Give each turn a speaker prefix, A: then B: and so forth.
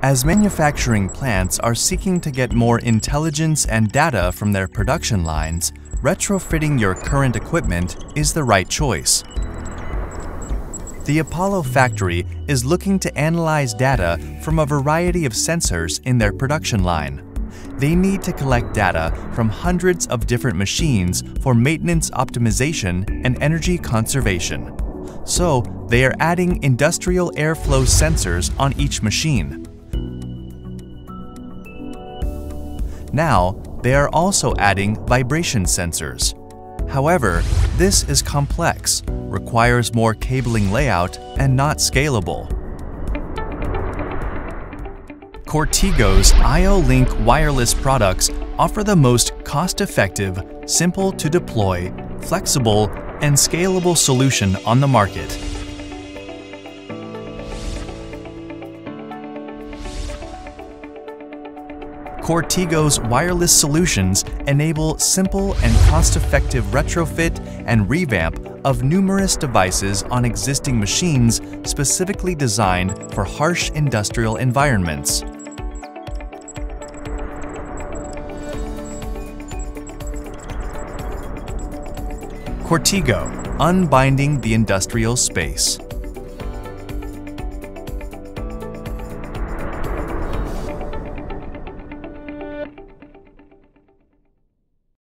A: As manufacturing plants are seeking to get more intelligence and data from their production lines, retrofitting your current equipment is the right choice. The Apollo factory is looking to analyze data from a variety of sensors in their production line. They need to collect data from hundreds of different machines for maintenance optimization and energy conservation. So, they are adding industrial airflow sensors on each machine. Now, they are also adding vibration sensors. However, this is complex, requires more cabling layout, and not scalable. CoreTigo's IO-Link wireless products offer the most cost-effective, simple-to-deploy, flexible, and scalable solution on the market. CoreTigo's wireless solutions enable simple and cost-effective retrofit and revamp of numerous devices on existing machines specifically designed for harsh industrial environments. CoreTigo, unbinding the industrial space.